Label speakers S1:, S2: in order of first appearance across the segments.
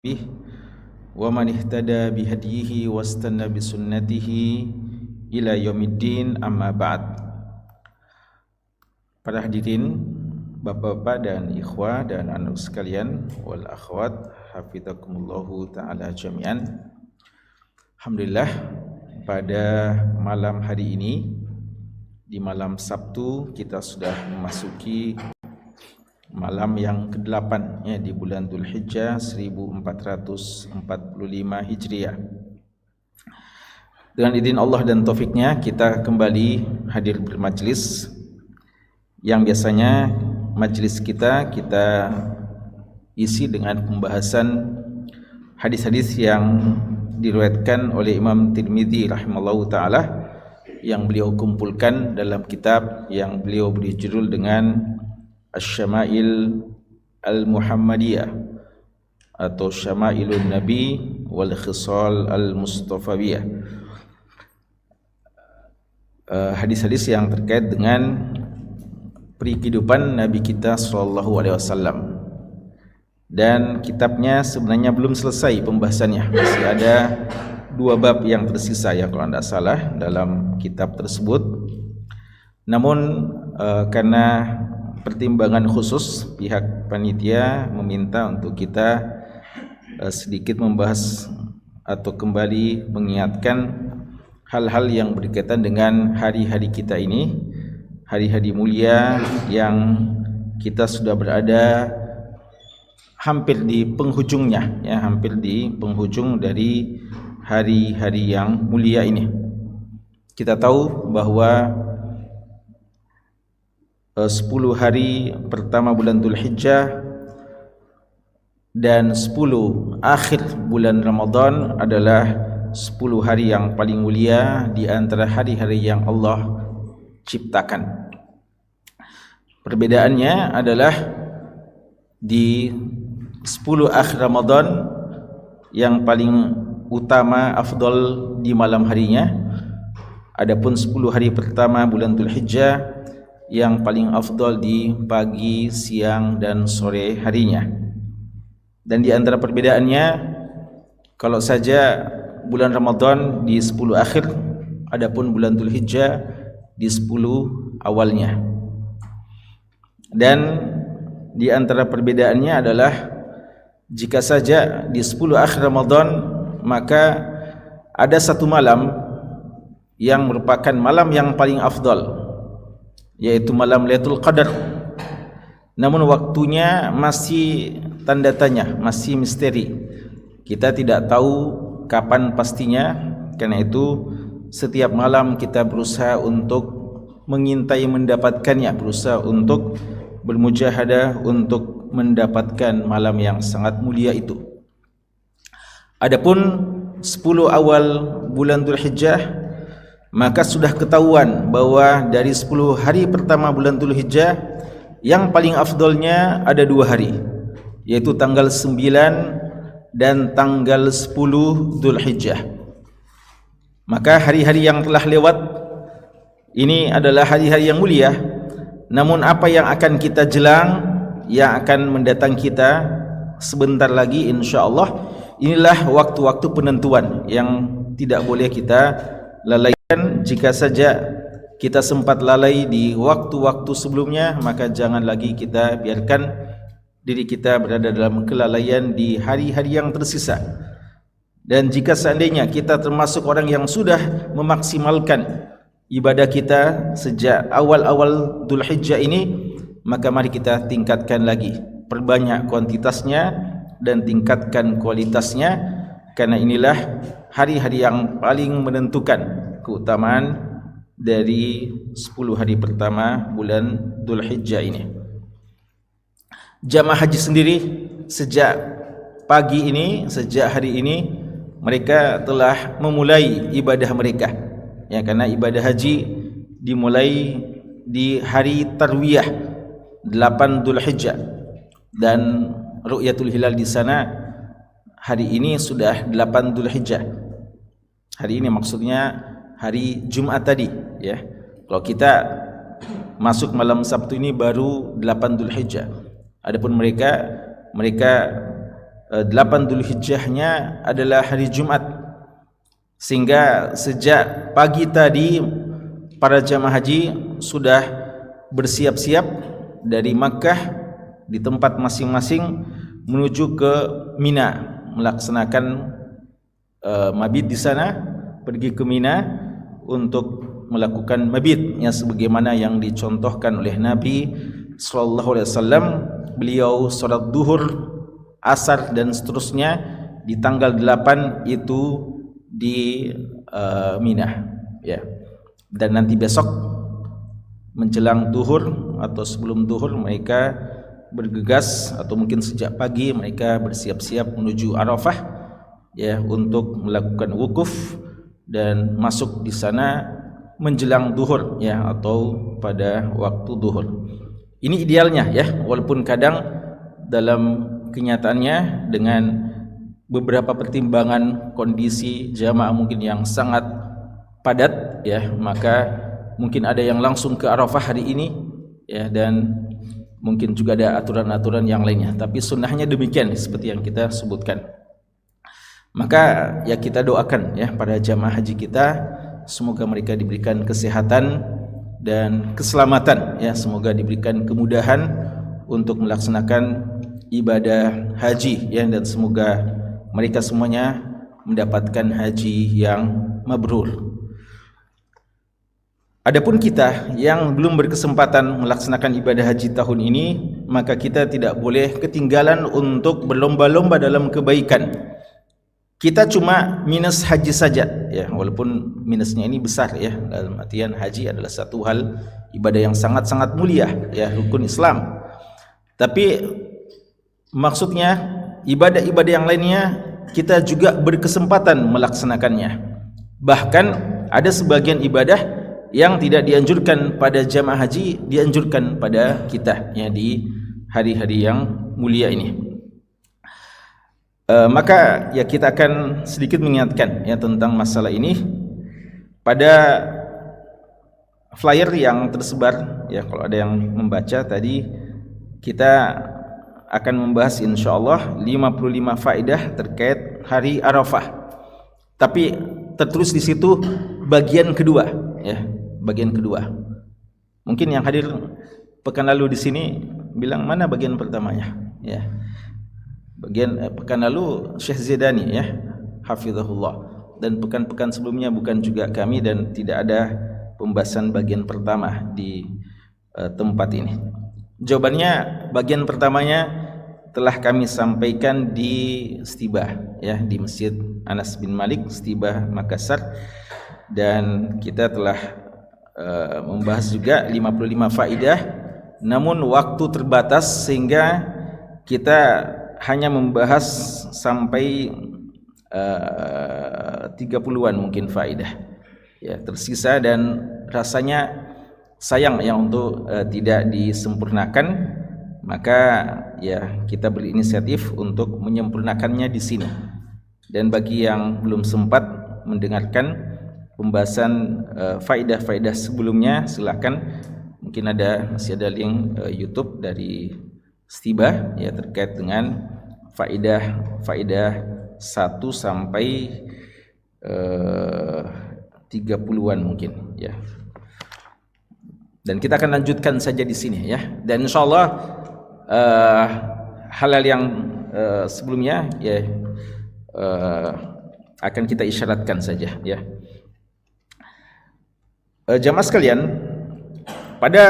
S1: bih wa man ihtada bihadihi wastanna bisunnatihi ila yaumiddin, amma ba'd. Para hadirin, bapak-bapak dan ikhwah dan anak sekalian wal akhwat, hafizakumullahu ta'ala jami'an. Alhamdulillah, pada malam hari ini, di malam Sabtu, kita sudah memasuki malam yang ke-8 ya, di bulan Dzulhijjah 1445 Hijriah. Dengan izin Allah dan taufiknya, kita kembali hadir bermajlis yang biasanya majlis kita isi dengan pembahasan hadis-hadis yang diriwayatkan oleh Imam Tirmidzi rahimallahu taala, yang beliau kumpulkan dalam kitab yang beliau beri judul dengan Asy-Syama'il Al-Muhammadiyah atau Syama'ilun Nabi wal Khisal Al-Mustafawiyah. Hadis-hadis yang terkait dengan kehidupan Nabi kita sallallahu alaihi wasallam. Dan kitabnya sebenarnya belum selesai pembahasannya. Masih ada 2 bab yang tersisa ya kalau tidak salah dalam kitab tersebut. Namun karena pertimbangan khusus, pihak panitia meminta untuk kita sedikit membahas atau kembali mengingatkan hal-hal yang berkaitan dengan hari-hari kita ini, hari-hari mulia yang kita sudah berada hampir di penghujungnya ya, hampir di penghujung dari hari-hari yang mulia ini. Kita tahu bahwa 10 hari pertama bulan Dzulhijjah dan 10 akhir bulan Ramadan adalah 10 hari yang paling mulia di antara hari-hari yang Allah ciptakan. Perbedaannya adalah di 10 akhir Ramadan yang paling utama afdal di malam harinya, adapun 10 hari pertama bulan Dzulhijjah yang paling afdal di pagi, siang dan sore harinya. Dan di antara perbedaannya, kalau saja bulan Ramadan di 10 akhir, adapun bulan Dzulhijjah di 10 awalnya. Dan di antara perbedaannya adalah jika saja di 10 akhir Ramadan, maka ada satu malam yang merupakan malam yang paling afdal, yaitu malam Lailatul Qadar. Namun waktunya masih tanda tanya, masih misteri. Kita tidak tahu kapan pastinya. Karena itu setiap malam kita berusaha untuk mengintai mendapatkannya, berusaha untuk bermujahadah untuk mendapatkan malam yang sangat mulia itu. Adapun 10 awal bulan Dzulhijjah, maka sudah ketahuan bahwa dari 10 hari pertama bulan Dzulhijjah yang paling afdolnya ada 2 hari, yaitu tanggal 9 dan tanggal 10 Dzulhijjah. Maka hari-hari yang telah lewat ini adalah hari-hari yang mulia. Namun apa yang akan kita jelang, yang akan mendatang kita sebentar lagi insyaallah, inilah waktu-waktu penentuan yang tidak boleh kita lalaikan. Jika saja kita sempat lalai di waktu-waktu sebelumnya, maka jangan lagi kita biarkan diri kita berada dalam kelalaian di hari-hari yang tersisa. Dan jika seandainya kita termasuk orang yang sudah memaksimalkan ibadah kita sejak awal-awal Dzulhijjah ini, maka mari kita tingkatkan lagi, perbanyak kuantitasnya dan tingkatkan kualitasnya, karena inilah hari-hari yang paling menentukan keutamaan dari 10 hari pertama bulan Dzulhijjah ini. Jamaah haji sendiri sejak pagi ini, sejak hari ini, mereka telah memulai ibadah mereka ya, karena ibadah haji dimulai di hari Tarwiyah 8 Dzulhijjah, dan ru'yatul hilal di sana hari ini sudah 8 Dzulhijjah. Hari ini maksudnya hari Jumat tadi ya. Kalau kita masuk malam Sabtu ini baru 8 Dzulhijjah. Adapun mereka 8 Dzulhijjahnya adalah hari Jumat, sehingga sejak pagi tadi para jamaah haji sudah bersiap-siap dari Makkah di tempat masing-masing menuju ke Mina, melaksanakan mabit di sana, pergi ke Mina untuk melakukan mabit yang sebagaimana yang dicontohkan oleh Nabi sallallahu alaihi wasallam. Beliau salat duhur, asar dan seterusnya di tanggal 8 itu di Mina, ya. Dan nanti besok menjelang duhur atau sebelum duhur mereka bergegas, atau mungkin sejak pagi mereka bersiap-siap menuju Arafah, ya, untuk melakukan wukuf dan masuk di sana menjelang duhur, ya, atau pada waktu duhur. Ini idealnya, ya, walaupun kadang dalam kenyataannya dengan beberapa pertimbangan kondisi jamaah mungkin yang sangat padat, ya, maka mungkin ada yang langsung ke Arafah hari ini, ya, dan mungkin juga ada aturan-aturan yang lainnya, tapi sunnahnya demikian seperti yang kita sebutkan. Maka ya kita doakan, ya, para jamaah haji kita, semoga mereka diberikan kesehatan dan keselamatan, ya, semoga diberikan kemudahan untuk melaksanakan ibadah haji, ya, dan semoga mereka semuanya mendapatkan haji yang mabrur. Adapun kita yang belum berkesempatan melaksanakan ibadah haji tahun ini, maka kita tidak boleh ketinggalan untuk berlomba-lomba dalam kebaikan. Kita cuma minus haji saja, ya, walaupun minusnya ini besar, ya, dalam artian haji adalah satu hal ibadah yang sangat-sangat mulia, ya, rukun Islam. Tapi maksudnya ibadah-ibadah yang lainnya kita juga berkesempatan melaksanakannya. Bahkan ada sebagian ibadah yang tidak dianjurkan pada jamaah haji, dianjurkan pada kita, ya, di hari-hari yang mulia ini. Maka ya kita akan sedikit mengingatkan, ya, tentang masalah ini pada flyer yang tersebar, ya, kalau ada yang membaca tadi, kita akan membahas insyaallah 55 faedah terkait hari Arafah. Tapi tertulis di situ bagian kedua, ya, bagian kedua. Mungkin yang hadir pekan lalu di sini bilang mana bagian pertamanya, ya. Bagian pekan lalu Syekh Zidani, ya, hafizahullah, dan pekan-pekan sebelumnya bukan juga kami, dan tidak ada pembahasan bagian pertama di tempat ini. Jawabannya bagian pertamanya telah kami sampaikan di Stibah, ya, di Masjid Anas bin Malik Stibah Makassar, dan kita telah membahas juga 55 faedah, namun waktu terbatas sehingga kita hanya membahas sampai 30-an mungkin faedah, ya, tersisa, dan rasanya sayang, ya, untuk tidak disempurnakan. Maka ya kita berinisiatif untuk menyempurnakannya di sini. Dan bagi yang belum sempat mendengarkan pembahasan faedah-faedah sebelumnya, silakan, mungkin masih ada link YouTube dari Stibah, ya, terkait dengan faedah 1 sampai 30-an mungkin, ya. Dan kita akan lanjutkan saja di sini, ya. Dan insyaallah hal-hal yang sebelumnya, ya, akan kita isyaratkan saja, ya. Jamaah sekalian, pada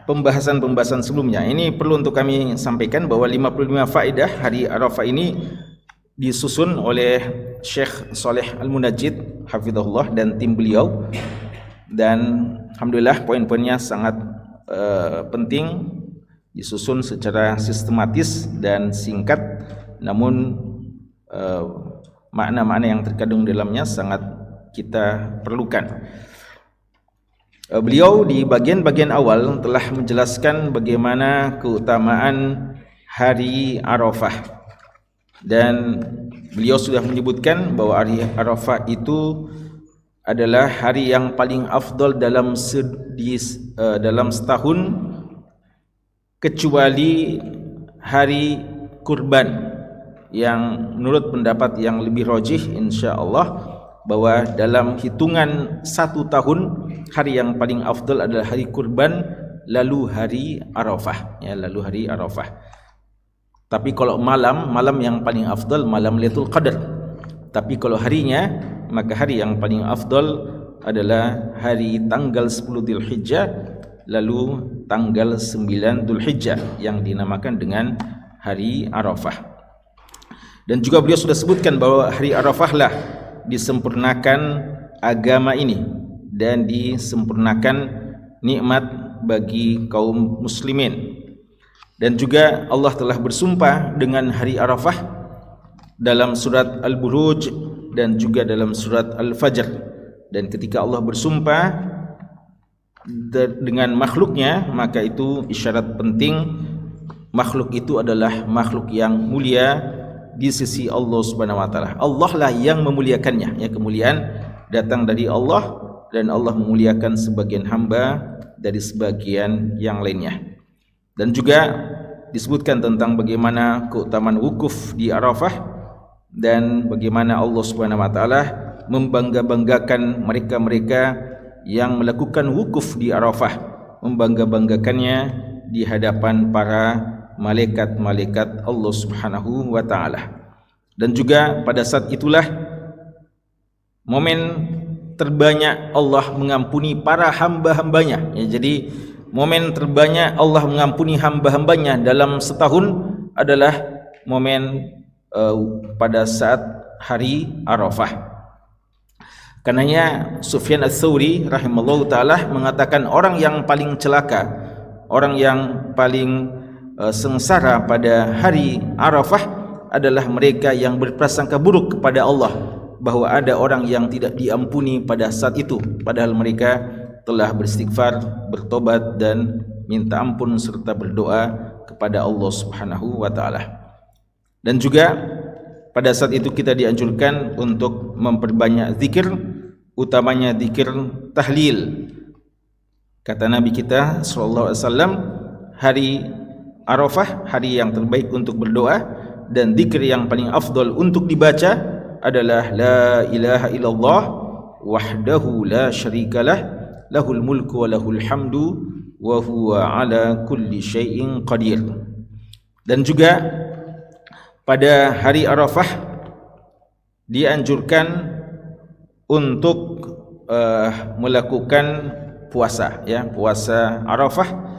S1: pembahasan sebelumnya ini perlu untuk kami sampaikan bahwa 55 faedah hari Arafah ini disusun oleh Syekh Saleh Al-Munajjid hafizahullah dan tim beliau, dan alhamdulillah poin-poinnya sangat penting, disusun secara sistematis dan singkat, namun makna-makna yang terkandung dalamnya sangat kita perlukan. Beliau di bagian-bagian awal telah menjelaskan bagaimana keutamaan hari Arafah, dan beliau sudah menyebutkan bahwa hari Arafah itu adalah hari yang paling afdal dalam setahun, kecuali hari kurban, yang menurut pendapat yang lebih rajih insyaallah bahwa dalam hitungan 1 tahun hari yang paling afdal adalah hari kurban lalu hari Arafah, ya, lalu hari Arafah. Tapi kalau malam yang paling afdal malam Lailatul Qadar. Tapi kalau harinya, maka hari yang paling afdal adalah hari tanggal 10 Dzulhijjah lalu tanggal 9 Dzulhijjah yang dinamakan dengan hari Arafah. Dan juga beliau sudah sebutkan bahwa hari Arafah lah disempurnakan agama ini dan disempurnakan nikmat bagi kaum muslimin. Dan juga Allah telah bersumpah dengan hari Arafah dalam surat Al-Buruj dan juga dalam surat Al-Fajr. Dan ketika Allah bersumpah dengan makhluknya, maka itu isyarat penting makhluk itu adalah makhluk yang mulia di sisi Allah Subhanahu wa taala. Allah lah yang memuliakannya, ya, kemuliaan datang dari Allah dan Allah memuliakan sebagian hamba dari sebagian yang lainnya. Dan juga disebutkan tentang bagaimana keutamaan wukuf di Arafah dan bagaimana Allah Subhanahu wa taala membangga-banggakan mereka-mereka yang melakukan wukuf di Arafah, membangga-banggakannya di hadapan para malaikat-malaikat Allah Subhanahu wa taala. Dan juga pada saat itulah momen terbanyak Allah mengampuni para hamba-hambanya, ya, jadi momen terbanyak Allah mengampuni hamba-hambanya dalam setahun adalah momen pada saat hari Arafah. Karenanya Sufyan Ats-Tsauri rahimallahu taala mengatakan orang yang paling celaka, orang yang paling sengsara pada hari Arafah adalah mereka yang berprasangka buruk kepada Allah bahwa ada orang yang tidak diampuni pada saat itu, padahal mereka telah beristighfar, bertobat dan minta ampun serta berdoa kepada Allah Subhanahu wa taala. Dan juga pada saat itu kita dianjurkan untuk memperbanyak zikir, utamanya zikir tahlil. Kata Nabi kita sallallahu alaihi wasallam, hari Arafah hari yang terbaik untuk berdoa dan zikir yang paling afdal untuk dibaca adalah la ilaha illallah wahdahu la syarikalah lahul mulku wa lahul hamdu wa huwa ala kulli syai'in qadir. Dan juga pada hari Arafah dianjurkan untuk melakukan puasa, ya, puasa Arafah,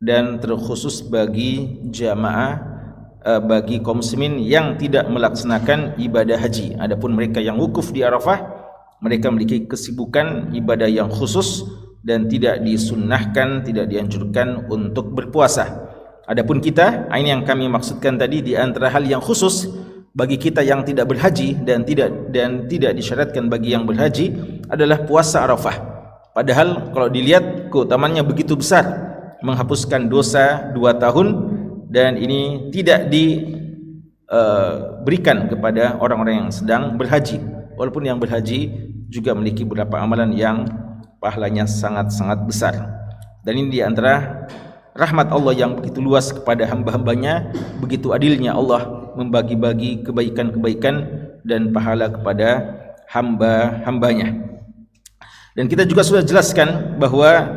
S1: dan terkhusus bagi jamaah bagi kaum muslimin yang tidak melaksanakan ibadah haji. Adapun mereka yang wukuf di Arafah, mereka memiliki kesibukan ibadah yang khusus dan tidak disunnahkan, tidak dianjurkan untuk berpuasa. Adapun kita, ini yang kami maksudkan tadi, di antara hal yang khusus bagi kita yang tidak berhaji dan tidak disyaratkan bagi yang berhaji adalah puasa Arafah. Padahal kalau dilihat keutamaannya begitu besar, menghapuskan dosa 2 tahun, dan ini tidak diberikan kepada orang-orang yang sedang berhaji. Walaupun yang berhaji juga memiliki beberapa amalan yang pahalanya sangat-sangat besar. Dan ini di antara rahmat Allah yang begitu luas kepada hamba-hambanya, begitu adilnya Allah membagi-bagi kebaikan-kebaikan dan pahala kepada hamba-hambanya. Dan kita juga sudah jelaskan bahwa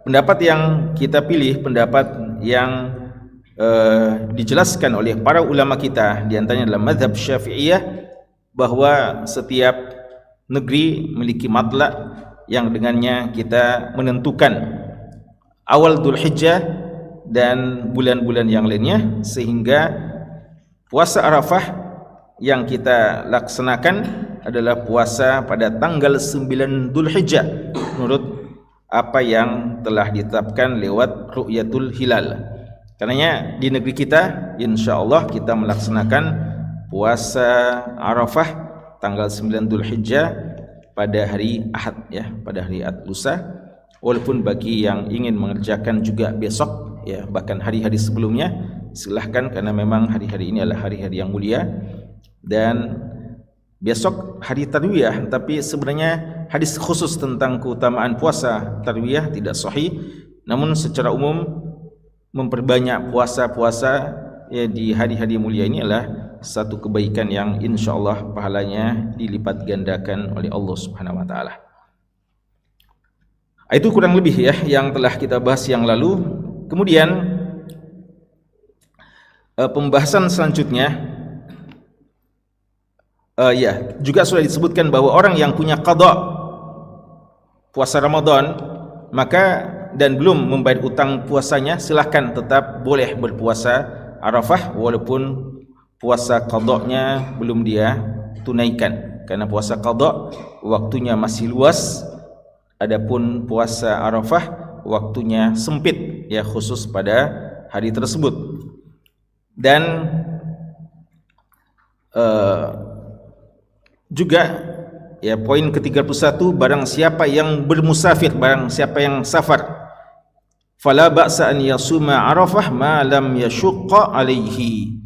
S1: pendapat yang kita pilih, pendapat yang dijelaskan oleh para ulama kita, di antaranya dalam mazhab Syafi'iyah, bahwa setiap negeri memiliki matla' yang dengannya kita menentukan awal Dzulhijjah dan bulan-bulan yang lainnya, sehingga puasa Arafah yang kita laksanakan adalah puasa pada tanggal 9 Dzulhijjah menurut apa yang telah ditetapkan lewat ru'yatul hilal. Karenanya di negeri kita insyaallah kita melaksanakan puasa Arafah tanggal 9 Dzulhijjah pada hari Ahad, ya, pada hari Ahad lusa. Walaupun bagi yang ingin mengerjakan juga besok, ya, bahkan hari-hari sebelumnya, silahkan, karena memang hari-hari ini adalah hari-hari yang mulia. Dan besok hari Tarwiyah, tapi sebenarnya hadis khusus tentang keutamaan puasa Tarwiyah tidak sahih. Namun secara umum memperbanyak puasa-puasa ya di hari-hari mulia ini adalah satu kebaikan yang insyaallah pahalanya dilipat gandakan oleh Allah Subhanahu wa taala. Itu kurang lebih ya yang telah kita bahas yang lalu. Kemudian pembahasan selanjutnya ya juga sudah disebutkan bahwa orang yang punya qada puasa Ramadan maka dan belum membayar utang puasanya, silahkan tetap boleh berpuasa Arafah walaupun puasa qadanya belum dia tunaikan, karena puasa qada waktunya masih luas, adapun puasa Arafah waktunya sempit ya, khusus pada hari tersebut. Dan juga ya poin ke-31, barang siapa yang bermusafir, barang siapa yang safar, fala ba'sa an yasuma Arafah ma lam yashqa alaihi,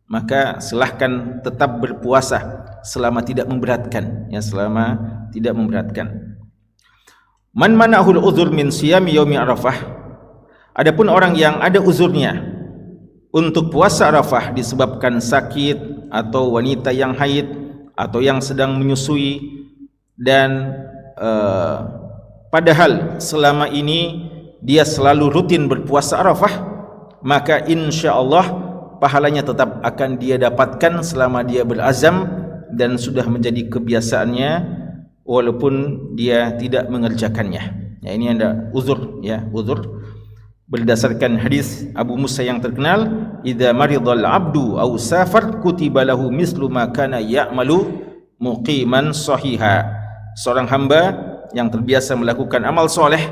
S1: maka silahkan tetap berpuasa selama tidak memberatkan ya, selama tidak memberatkan. Man manahul uzur min siyami yaumi Arafah, adapun orang yang ada uzurnya untuk puasa Arafah disebabkan sakit atau wanita yang haid atau yang sedang menyusui, dan padahal selama ini dia selalu rutin berpuasa Arafah, maka insyaallah pahalanya tetap akan dia dapatkan selama dia berazam dan sudah menjadi kebiasaannya walaupun dia tidak mengerjakannya. Ya, ini ada uzur ya, uzur berdasarkan hadis Abu Musa yang terkenal, idza maridal abdu aw safar kutiba lahu mislu ma kana ya'malu muqiman sahiha. Seorang hamba yang terbiasa melakukan amal soleh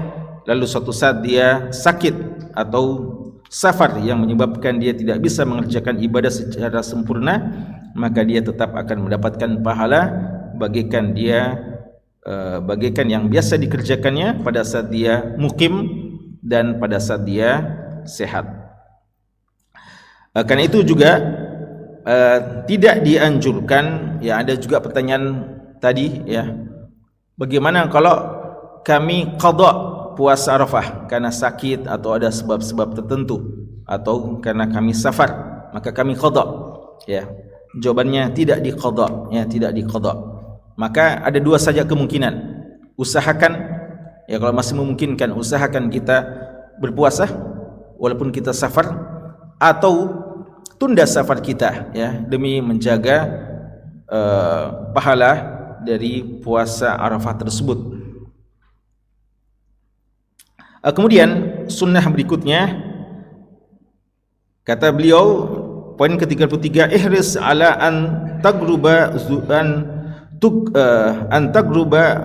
S1: lalu suatu saat dia sakit atau safar yang menyebabkan dia tidak bisa mengerjakan ibadah secara sempurna, maka dia tetap akan mendapatkan pahala bagaikan yang biasa dikerjakannya pada saat dia mukim dan pada saat dia sehat. Karena itu juga tidak dianjurkan ya. Ada juga pertanyaan tadi ya, bagaimana kalau kami qada puasa Arafah karena sakit atau ada sebab-sebab tertentu, atau karena kami safar maka kami qada ya. Jawabannya tidak diqada ya, tidak diqada. Maka ada dua saja kemungkinan. Usahakan ya, kalau masih memungkinkan usahakan kita berpuasa walaupun kita safar, atau tunda safar kita ya demi menjaga pahala dari puasa Arafah tersebut. Kemudian sunnah berikutnya kata beliau, poin ke-33, ihris ala an tagruba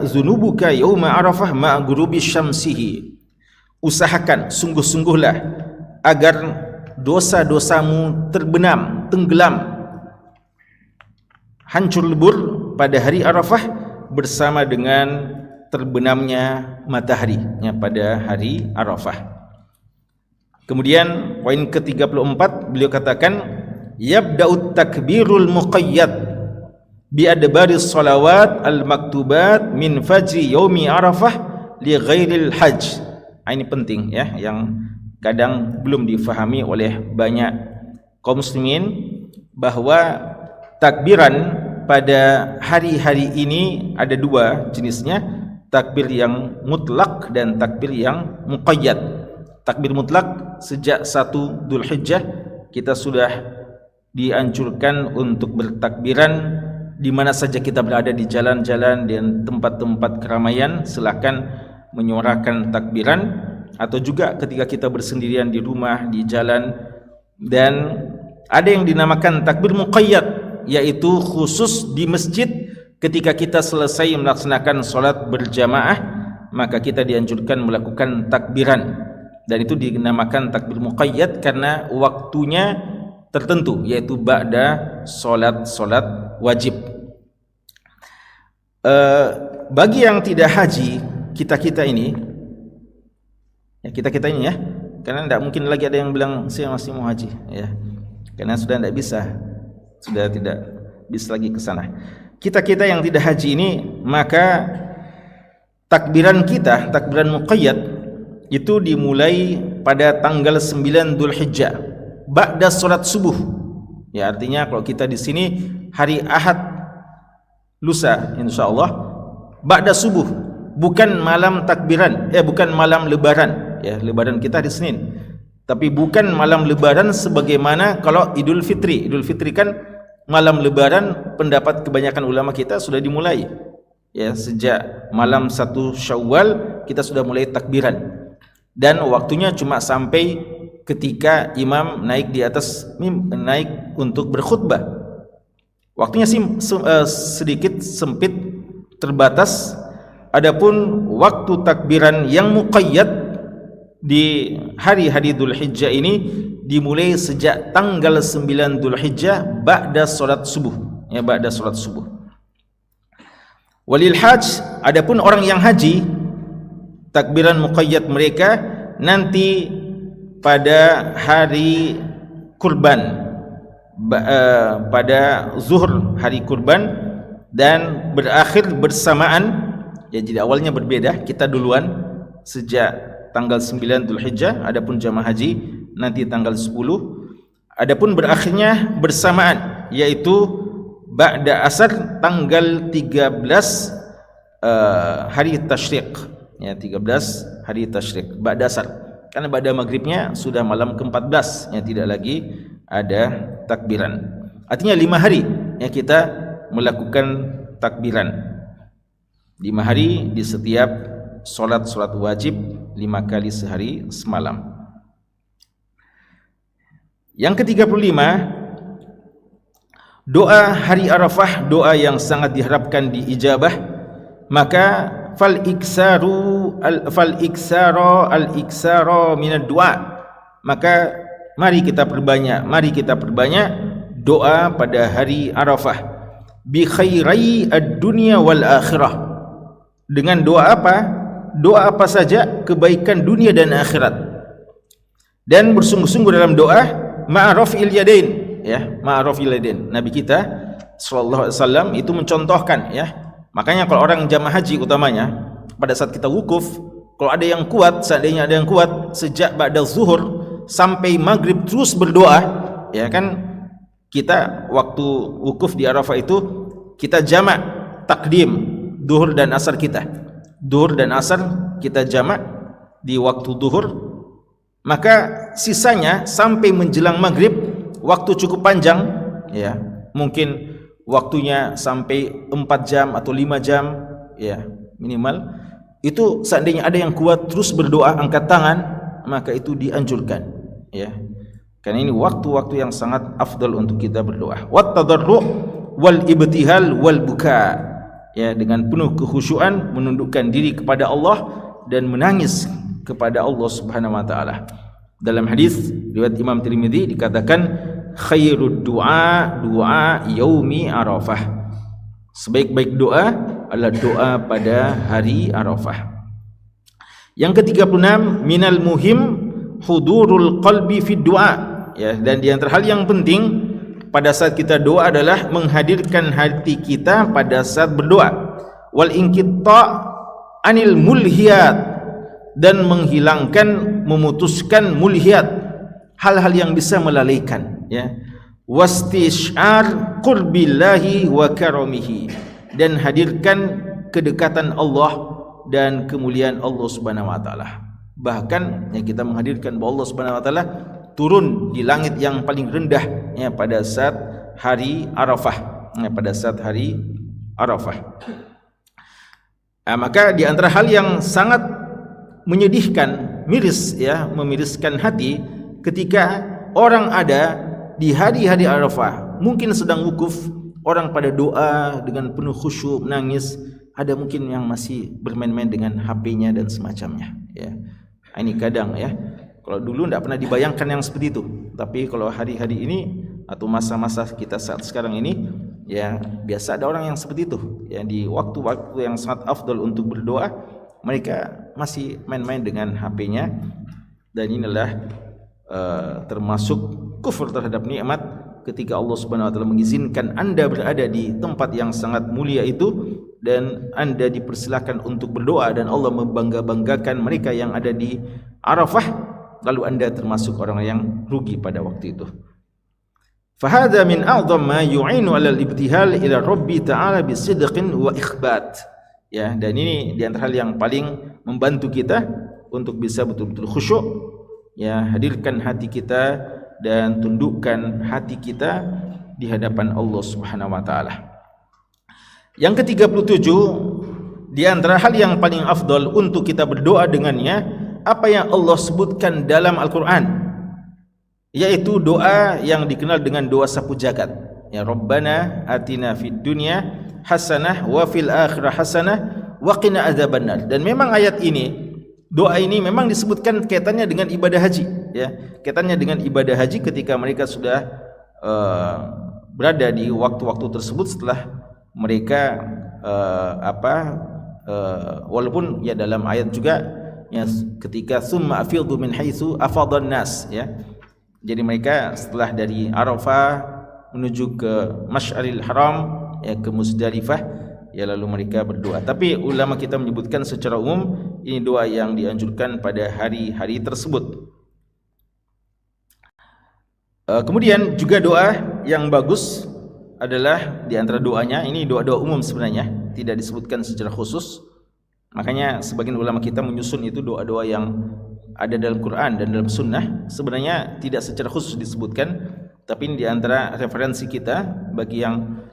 S1: zunubuka yauma Arafah ma ghurubi syamsihi. Usahakan sungguh-sungguhlah agar dosa-dosamu terbenam, tenggelam, hancur lebur pada hari Arafah bersama dengan terbenamnya matahari ya, pada hari Arafah. Kemudian poin ke-34 beliau katakan, yabda'ut takbirul muqayyad bi adbaris salawat al-maktubat min fajri yaumi Arafah li ghairil hajj. Ini penting ya, yang kadang belum difahami oleh banyak kaum muslimin, bahwa takbiran pada hari-hari ini ada dua jenisnya, takbir yang mutlak dan takbir yang muqayyad. Takbir mutlak sejak 1 Dzulhijjah kita sudah dianjurkan untuk bertakbiran di mana saja kita berada, di jalan-jalan dan tempat-tempat keramaian, silakan menyuarakan takbiran, atau juga ketika kita bersendirian di rumah, di jalan. Dan ada yang dinamakan takbir muqayyad, yaitu khusus di masjid ketika kita selesai melaksanakan sholat berjamaah, maka kita dianjurkan melakukan takbiran, dan itu dinamakan takbir muqayyad karena waktunya tertentu, yaitu ba'da sholat wajib. Bagi yang tidak haji, kita ini ya, kita ini ya, karena tidak mungkin lagi ada yang bilang saya masih mau haji ya, karena sudah tidak bisa, sudah tidak bisa lagi ke sana. Kita yang tidak haji ini, maka takbiran kita, takbiran muqayyad itu dimulai pada tanggal 9 Dzulhijjah ba'da salat subuh. Ya, artinya kalau kita di sini hari Ahad lusa insyaallah ba'da subuh, bukan malam takbiran, bukan malam lebaran. Ya, lebaran kita hari Senin. Tapi bukan malam lebaran sebagaimana kalau Idul Fitri. Idul Fitri kan malam lebaran, pendapat kebanyakan ulama kita sudah dimulai. Ya, sejak malam 1 Syawal kita sudah mulai takbiran. Dan waktunya cuma sampai ketika imam naik di atas naik untuk berkhutbah. Waktunya sedikit sempit, terbatas. Adapun waktu takbiran yang muqayyad di hari-hari Dzulhijjah ini dimulai sejak tanggal 9 Dzulhijjah ba'da salat subuh, ya, ba'da salat subuh. Walil hajj, adapun orang yang haji, takbiran muqayyad mereka nanti pada hari kurban, pada zuhur hari kurban, dan berakhir bersamaan. Ya, jadi awalnya berbeda, kita duluan sejak tanggal 9 Dzulhijjah, adapun jamaah haji nanti tanggal 10. Adapun berakhirnya bersamaan, yaitu ba'da asar tanggal 13 hari tasyrik. Ya, 13 hari tasyrik ba'da asar. Karena ba'da maghribnya sudah malam ke-14, ya, tidak lagi ada takbiran. Artinya 5 hari ya kita melakukan takbiran. 5 hari di setiap solat wajib 5 kali sehari semalam. Yang ke-35, doa hari Arafah, doa yang sangat diharapkan diijabah. Maka fal iksara minad du'a, maka mari kita perbanyak doa pada hari Arafah. Bi khairai ad-dunya wal akhirah, dengan doa apa? Doa apa saja, kebaikan dunia dan akhirat. Dan bersungguh-sungguh dalam doa ma'rafil yadain, ya, ma'rafil yadain. Nabi kita sallallahu alaihi wasallam itu mencontohkan, ya. Makanya kalau orang jamaah haji utamanya pada saat kita wukuf, kalau ada yang kuat, seandainya ada yang kuat sejak ba'da zuhur sampai maghrib terus berdoa, ya kan, kita waktu wukuf di Arafah itu kita jamak takdim duhur dan asar kita. Duhur dan asar kita jamak di waktu duhur, maka sisanya sampai menjelang maghrib waktu cukup panjang, ya, mungkin waktunya sampai 4 jam atau 5 jam, ya, minimal. Itu seandainya ada yang kuat terus berdoa, angkat tangan, maka itu dianjurkan, ya, karena ini waktu-waktu yang sangat afdal untuk kita berdoa. Wat tadarru' wal ibtihal wal buka, ya, dengan penuh kekhusyuan menundukkan diri kepada Allah dan menangis kepada Allah Subhanahu wa taala. Dalam hadis riwayat Imam Tirmidzi dikatakan khairud du'a yaumi Arafah, sebaik-baik doa adalah doa pada hari Arafah. Yang ke-36, minal muhim hudurul qalbi fid du'a, ya, dan di antara hal yang penting pada saat kita doa adalah menghadirkan hati kita pada saat berdoa. Wal inqitta anil mulhiyat, dan menghilangkan, memutuskan mulhiyat, hal-hal yang bisa melalaikan, ya. Wastish'ar qurbillahi wa karamihi, dan hadirkan kedekatan Allah dan kemuliaan Allah Subhanahu wa taala. Bahkan yang kita menghadirkan bahwa Allah Subhanahu wa taala turun di langit yang paling rendah, ya, pada saat hari Arafah, ya, pada saat hari Arafah. Maka di antara hal yang sangat menyedihkan, miris, ya, memiriskan hati ketika orang ada di hari-hari Arafah, mungkin sedang wukuf, orang pada doa dengan penuh khusyuk, menangis, ada mungkin yang masih bermain-main dengan HP-nya dan semacamnya, ya. Ini kadang, ya, kalau dulu tidak pernah dibayangkan yang seperti itu, tapi kalau hari-hari ini atau masa-masa kita saat sekarang ini, ya, biasa ada orang yang seperti itu, ya, di waktu-waktu yang sangat afdal untuk berdoa mereka masih main-main dengan HP-nya, dan inilah termasuk kufur terhadap nikmat ketika Allah Subhanahu wa taala mengizinkan Anda berada di tempat yang sangat mulia itu dan Anda dipersilakan untuk berdoa, dan Allah membangga-banggakan mereka yang ada di Arafah, lalu Anda termasuk orang yang rugi pada waktu itu. Fahadha min a'dham ma yu'inu 'ala al-ibtihal ila Rabbi ta'ala bisidqin wa ikhbat. Ya, dan ini di antara hal yang paling membantu kita untuk bisa betul-betul khusyuk, ya, hadirkan hati kita dan tundukkan hati kita di hadapan Allah Subhanahu wa taala. Yang ke-37, di antara hal yang paling afdal untuk kita berdoa dengannya, apa yang Allah sebutkan dalam Al-Qur'an, yaitu doa yang dikenal dengan doa sapu jagat. Ya, Rabbana atina fid dunya hasanah wa fil akhirah hasanah wa qina adzabannar. Dan memang ayat ini, doa ini memang disebutkan kaitannya dengan ibadah haji, ya. Kaitannya dengan ibadah haji ketika mereka sudah berada di waktu-waktu tersebut setelah mereka walaupun ya dalam ayat juga ya, ketika summa afidhu min haitsu afadhan nas, ya. Jadi mereka setelah dari Arafah menuju ke Masy'aril Haram, ya, ke Muzdalifah, ya, lalu mereka berdoa. Tapi ulama kita menyebutkan secara umum ini doa yang dianjurkan pada hari-hari tersebut. Kemudian juga doa yang bagus adalah di antara doanya, ini doa-doa umum sebenarnya, tidak disebutkan secara khusus. Makanya sebagian ulama kita menyusun itu doa-doa yang ada dalam Quran dan dalam Sunnah, sebenarnya tidak secara khusus disebutkan, tapi ini di antara referensi kita bagi yang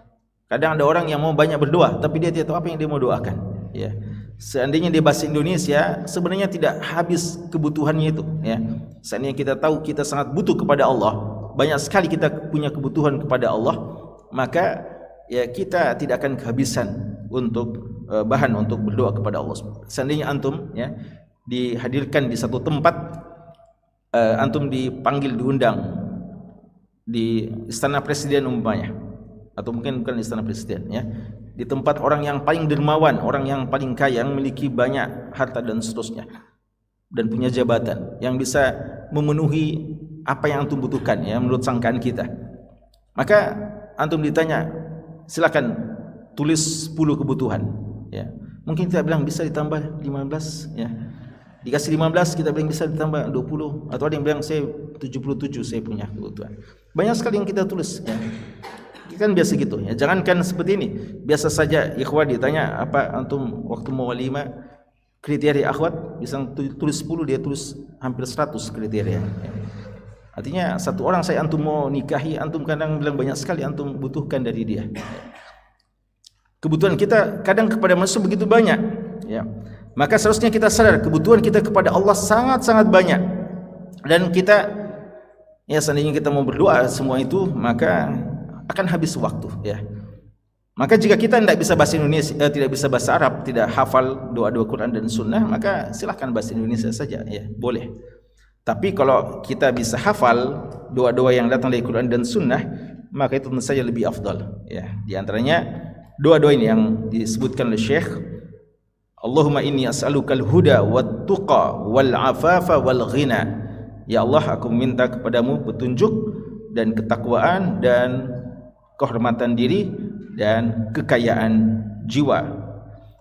S1: kadang ada orang yang mau banyak berdoa tapi dia tidak tahu apa yang dia mau doakan, ya. Seandainya dia bahasa Indonesia, sebenarnya tidak habis kebutuhannya itu, ya. Seandainya kita tahu kita sangat butuh kepada Allah, banyak sekali kita punya kebutuhan kepada Allah, maka ya kita tidak akan kehabisan untuk bahan untuk berdoa kepada Allah. Seandainya antum, ya, dihadirkan di satu tempat, antum dipanggil, diundang di istana presiden umpamanya, atau mungkin bukan istana presiden, ya, di tempat orang yang paling dermawan, orang yang paling kaya, yang memiliki banyak harta dan seterusnya, dan punya jabatan yang bisa memenuhi apa yang antum butuhkan, ya, menurut sangkaan kita. Maka antum ditanya, silakan tulis 10 kebutuhan, ya. Mungkin kita bilang bisa ditambah 15, ya. Dikasih 15, kita bilang bisa ditambah 20, atau ada yang bilang saya 77 saya punya kebutuhan. Banyak sekali yang kita tulis, ya. Kan biasa gitu, ya. Jangankan seperti ini, biasa saja ikhwan ditanya apa antum waktu mau walimah kriteria akhwat, bisa tulis 10, dia tulis hampir 100 kriteria, ya. Artinya satu orang saya antum mau nikahi, antum kadang bilang banyak sekali antum butuhkan dari dia. Kebutuhan kita kadang kepada manusia begitu banyak, ya. Maka seharusnya kita sadar kebutuhan kita kepada Allah sangat-sangat banyak, dan kita, ya, seandainya kita mau berdoa semua itu, maka akan habis waktu, ya. Maka jika kita tidak bisa bahasa Indonesia, tidak bisa bahasa Arab, tidak hafal doa-doa Quran dan Sunnah, maka silahkan bahasa Indonesia saja, ya, boleh. Tapi kalau kita bisa hafal doa-doa yang datang dari Quran dan Sunnah, maka itu tentu saja lebih afdal, ya. Di antaranya doa-doa ini yang disebutkan oleh Syekh, Allahumma inni as'alukal huda wat tuqa wal afafa wal ghina. Ya Allah, aku minta kepadamu petunjuk dan ketakwaan dan kehormatan diri dan kekayaan jiwa.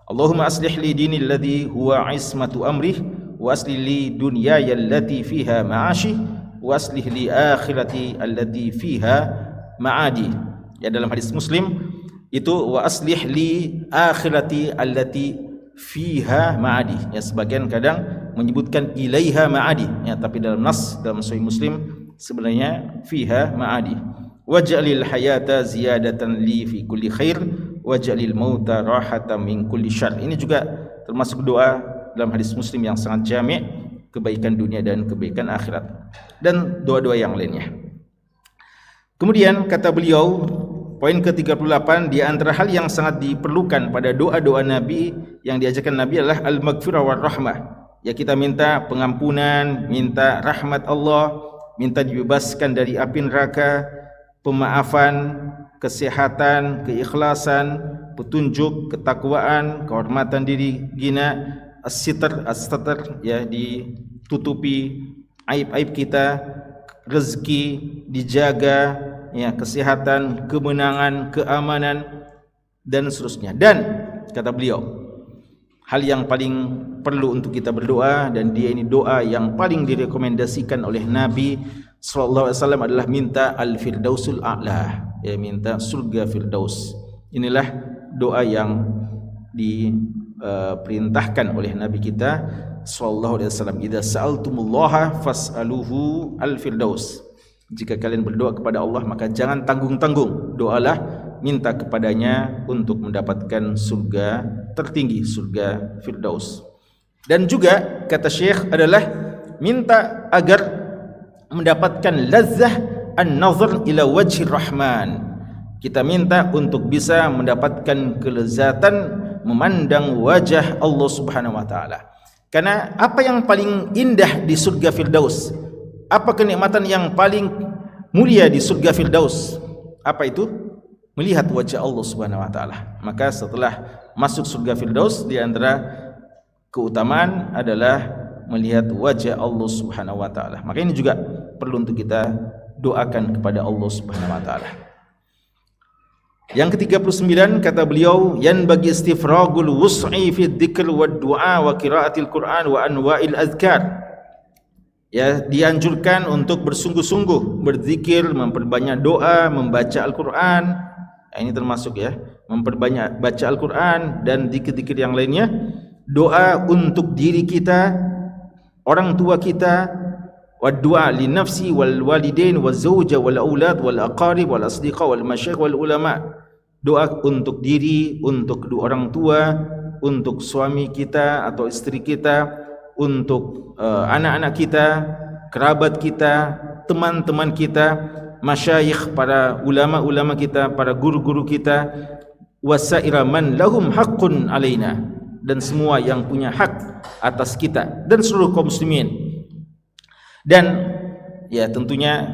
S1: Allahumma aslih li dini alladhi huwa ismatu amrih, wa aslih li dunyaya allati fiha ma'ashi, wa aslih li akhirati allati fiha ma'adi. Ya, dalam hadis Muslim itu wa aslih li akhirati allati fiha ma'adi, ya, sebagian kadang menyebutkan ilaiha ma'adi, ya, tapi dalam nas dalam Sahih Muslim sebenarnya fiha ma'adi. Waj'alil hayata ziyadatan li fi kulli khair waj'alil mauta rahatan min kulli syarr. Ini juga termasuk doa dalam hadis Muslim yang sangat jami', kebaikan dunia dan kebaikan akhirat, dan doa-doa yang lainnya. Kemudian kata beliau, poin ke-38, di antara hal yang sangat diperlukan pada doa-doa Nabi yang diajarkan Nabi adalah al-maghfirah war rahmah. Ya, kita minta pengampunan, minta rahmat Allah, minta dibebaskan dari api neraka, pemaafan, kesehatan, keikhlasan, petunjuk, ketakwaan, kehormatan diri, ghina, as-sitr, ya, ditutupi aib-aib kita, rezeki dijaga, ya, kesehatan, kemenangan, keamanan, dan seterusnya. Dan kata beliau, hal yang paling perlu untuk kita berdoa, dan dia ini doa yang paling direkomendasikan oleh Nabi sallallahu alaihi wasallam adalah minta al-firdausul a'la, ya, minta surga firdaus. Inilah doa yang diperintahkan oleh Nabi kita sallallahu alaihi wasallam, idza sa'altumullaha fas'aluhu al-firdaus. Jika kalian berdoa kepada Allah, maka jangan tanggung-tanggung, doalah minta kepadanya untuk mendapatkan surga tertinggi, surga firdaus. Dan juga kata Syekh adalah minta agar mendapatkan lazzah an-nazar ila wajhir rahman. Kita minta untuk bisa mendapatkan kelezatan memandang wajah Allah Subhanahu wa taala. Karena apa yang paling indah di surga firdaus? Apa kenikmatan yang paling mulia di surga firdaus? Apa itu? Melihat wajah Allah Subhanahu wa taala. Maka setelah masuk surga firdaus, di antara keutamaan adalah melihat wajah Allah Subhanahu wa taala. Maka ini juga perlu untuk kita doakan kepada Allah Subhanahu wa taala. Yang ke-39 kata beliau, yan bagi istifragul wus'i fi dzikr wa du'a wa qiraatil Qur'an wa anwa'il azkar. Ya, dianjurkan untuk bersungguh-sungguh berzikir, memperbanyak doa, membaca Al-Qur'an. Ini termasuk, ya, memperbanyak baca Al-Qur'an dan zikir-zikir yang lainnya. Doa untuk diri kita, orang tua kita, wa du'a li nafsi wal walidain waz zauja wal aulad wal aqarib wal asdiqa wal masyayikh wal ulama. Doa untuk diri, untuk kedua orang tua, untuk suami kita atau istri kita, untuk anak-anak kita, kerabat kita, teman-teman kita, masyayikh, para ulama-ulama kita, para guru-guru kita, wasaira man lahum haqqun alaina, dan semua yang punya hak atas kita dan seluruh kaum muslimin. Dan ya, tentunya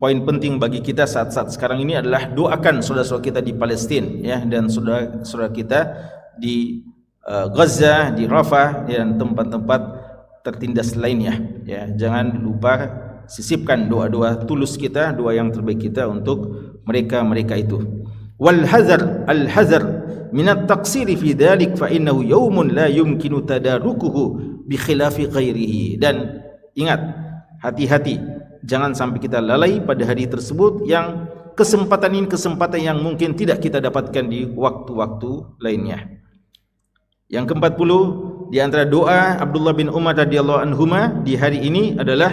S1: poin penting bagi kita saat-saat sekarang ini adalah doakan saudara-saudara kita di Palestina, ya, dan saudara-saudara kita di Gaza, di Rafah, dan tempat-tempat tertindas lainnya, ya. Jangan lupa sisipkan doa-doa tulus kita, doa yang terbaik kita untuk mereka-mereka itu. Wal hazar al-hazar min at-taqsir fi dhalik fa innahu yawmun la yumkinu tadarukuhu bi khilafi ghairihi. Dan ingat, hati-hati, jangan sampai kita lalai pada hari tersebut, yang kesempatan ini kesempatan yang mungkin tidak kita dapatkan di waktu-waktu lainnya. Yang ke-40 di antara doa Abdullah bin Umar radhiyallahu anhuma di hari ini adalah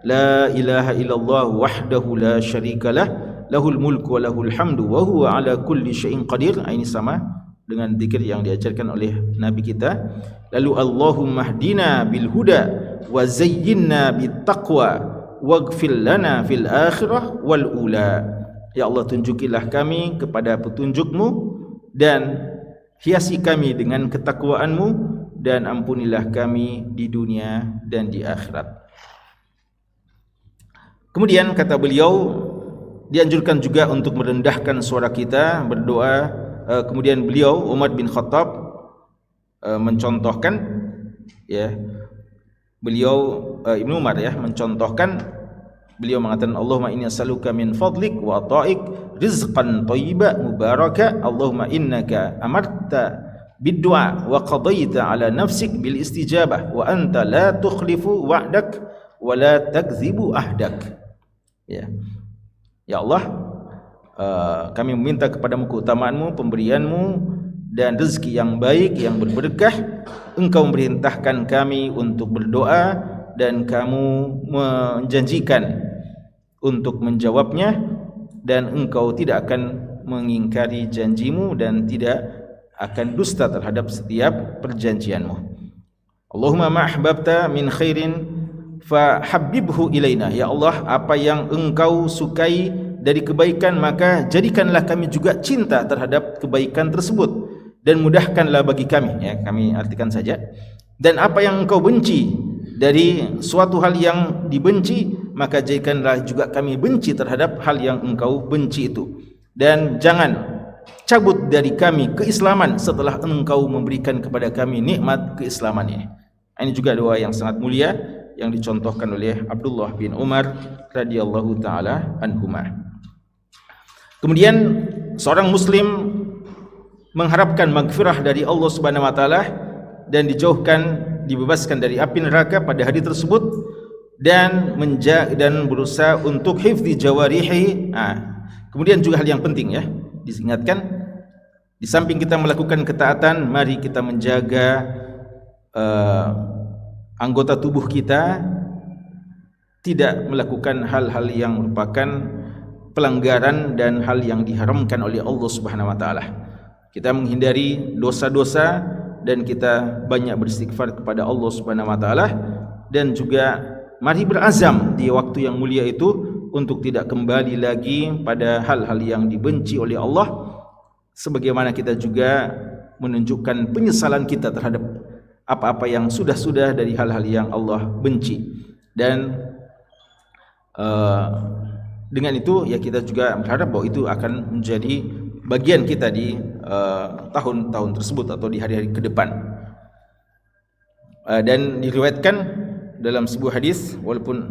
S1: la ilaha illallah wahdahu la syarikalah lahul mulku wa lahul hamdu wa huwa ala kulli syai'in qadir. Ini sama dengan zikir yang diajarkan oleh Nabi kita. Lalu Allahumma hdina bil huda wa zayyinna bit taqwa waghfir lana fil akhirah wal ula. Ya Allah, tunjukilah kami kepada petunjukmu dan hiasi kami dengan ketakwaanmu, dan ampunilah kami di dunia dan di akhirat. Kemudian kata beliau, dianjurkan juga untuk merendahkan suara kita berdoa. Kemudian beliau, Umar bin Khattab, mencontohkan, ya, beliau Ibnu Umar, ya, mencontohkan, beliau mengatakan, Allahumma inni as'aluka min fadlik wa ta'ik rizqan thayyiba mubaraka. Allahumma innaka amarta bid-du'a wa qadaita ala nafsik bil istijabah wa anta la tukhlifu wa'dak wa la takzibu ahdak. Ya, ya Allah, kami meminta kepadamu keutamaanmu, pemberianmu dan rezeki yang baik, yang berberkah. Engkau memerintahkan kami untuk berdoa dan kamu menjanjikan untuk menjawabnya, dan engkau tidak akan mengingkari janjimu dan tidak akan dusta terhadap setiap perjanjianmu. Allahumma ma ahbabta min khairin fahabbibhu ilaina. Ya Allah, apa yang engkau sukai dari kebaikan, maka jadikanlah kami juga cinta terhadap kebaikan tersebut, dan mudahkanlah bagi kami, ya, kami artikan saja. Dan apa yang engkau benci dari suatu hal yang dibenci, maka jadikanlah juga kami benci terhadap hal yang engkau benci itu. Dan jangan cabut dari kami keislaman setelah engkau memberikan kepada kami nikmat keislaman ini. Ini juga doa yang sangat mulia yang dicontohkan oleh Abdullah bin Umar radhiyallahu taala anhuma. Kemudian seorang muslim mengharapkan maghfirah dari Allah Subhanahu wa taala dan dijauhkan, dibebaskan dari api neraka pada hari tersebut, dan berusaha untuk hifdzi jawarihi. Kemudian juga hal yang penting ya, diingatkan, di samping kita melakukan ketaatan, mari kita menjaga anggota tubuh kita tidak melakukan hal-hal yang merupakan pelanggaran dan hal yang diharamkan oleh Allah Subhanahu wa taala. Kita menghindari dosa-dosa dan kita banyak beristighfar kepada Allah Subhanahu wa taala, dan juga mari berazam di waktu yang mulia itu untuk tidak kembali lagi pada hal-hal yang dibenci oleh Allah, sebagaimana kita juga menunjukkan penyesalan kita terhadap apa-apa yang sudah-sudah dari hal-hal yang Allah benci. Dan dengan itu ya kita juga berharap bahwa itu akan menjadi bagian kita di tahun-tahun tersebut atau di hari-hari ke depan. Dan diriwayatkan dalam sebuah hadis, walaupun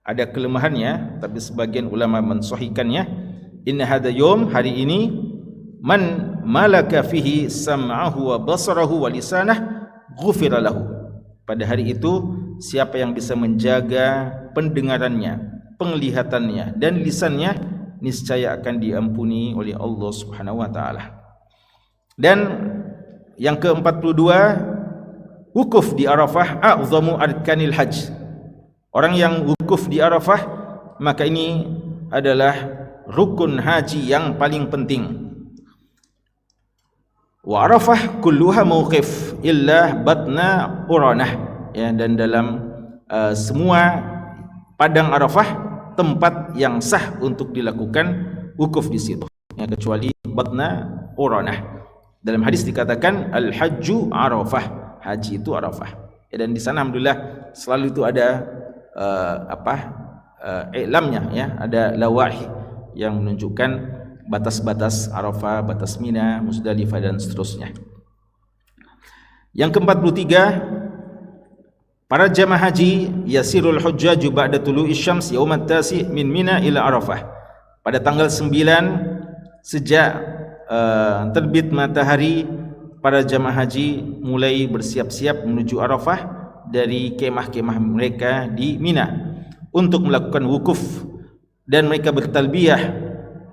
S1: ada kelemahannya, tapi sebagian ulama mensahihkannya, inna hadha yawm, hari ini, man malaka fihi sam'ahu wa basarahu wa lisanah ghufira lahu. Pada hari itu, siapa yang bisa menjaga pendengarannya, penglihatannya dan lisannya, niscaya akan diampuni oleh Allah Subhanahu wa taala. Dan yang ke-42, wukuf di Arafah a'zamu arkanil hajj. Orang yang wukuf di Arafah, maka ini adalah rukun haji yang paling penting. Wa Arafah kulluha mauqif illa batna uranah, ya, dan dalam semua padang Arafah tempat yang sah untuk dilakukan wukuf di situ, ya, kecuali batna uranah. Dalam hadis dikatakan al-hajju Arafah, haji itu Arafah, ya, dan di sana alhamdulillah selalu itu ada i'lamnya, ya, ada lawahi yang menunjukkan batas-batas Arafah, batas Mina, Musdalifah dan seterusnya. Yang ke-43, para jamaah haji yasirul hujjaju ba'da tulu'i syams yaumat tasi' min Mina ila Arafah. Pada tanggal 9 sejak terbit matahari, para jamaah haji mulai bersiap-siap menuju Arafah dari kemah-kemah mereka di Mina untuk melakukan wukuf, dan mereka bertalbiyah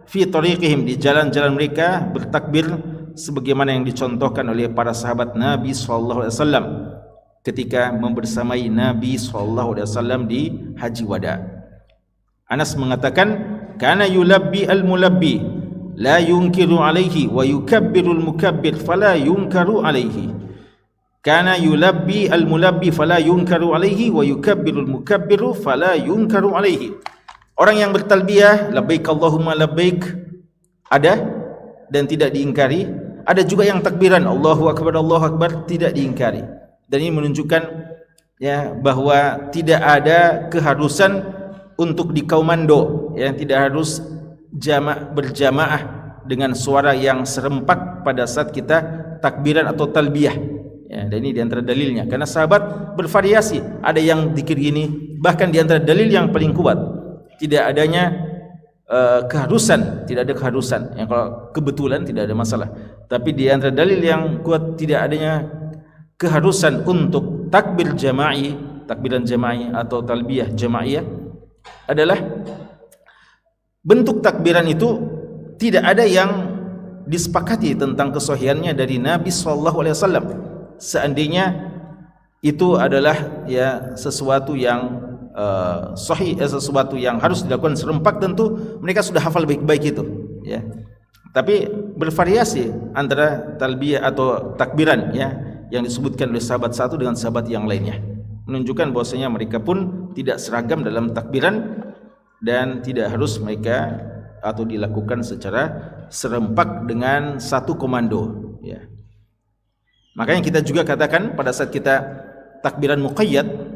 S1: fi tariqihim, di jalan-jalan mereka bertakbir sebagaimana yang dicontohkan oleh para sahabat Nabi sallallahu alaihi wasallam ketika membersamai Nabi sallallahu alaihi wasallam di Haji Wada. Anas mengatakan, kana yulabbi al-mulabbi la yunkiru alaihi wa yukabbiru al-mukabbir fala yunkaru alaihi. Kana yulabbi al-mulabbi fala yunkaru alaihi wa yukabbiru al-mukabbiru fala yunkaru alaihi. Orang yang bertalbiyah labbaik Allahumma labbaik ada dan tidak diingkari, ada juga yang takbiran Allahu akbar tidak diingkari. Dan ini menunjukkan, ya, bahwa tidak ada keharusan untuk dikomando, ya, tidak harus berjamaah dengan suara yang serempak pada saat kita takbiran atau talbiyah, ya. Dan ini di antara dalilnya, karena sahabat bervariasi, ada yang zikir gini, bahkan di antara dalil yang paling kuat tidak adanya keharusan, tidak ada keharusan. Yang kalau kebetulan tidak ada masalah. Tapi di antara dalil yang kuat tidak adanya keharusan untuk takbir jama'i, takbiran jama'i atau talbiyah jama'iyah adalah bentuk takbiran itu tidak ada yang disepakati tentang kesahihannya dari Nabi sallallahu alaihi wasallam. Seandainya itu adalah, ya, sesuatu yang sahih, sesuatu yang harus dilakukan serempak, tentu mereka sudah hafal baik-baik itu, ya. Tapi bervariasi antara talbiyah atau takbiran, ya, yang disebutkan oleh sahabat satu dengan sahabat yang lainnya, menunjukkan bahwasanya mereka pun tidak seragam dalam takbiran dan tidak harus mereka atau dilakukan secara serempak dengan satu komando, ya. Makanya kita juga katakan pada saat kita takbiran muqayyad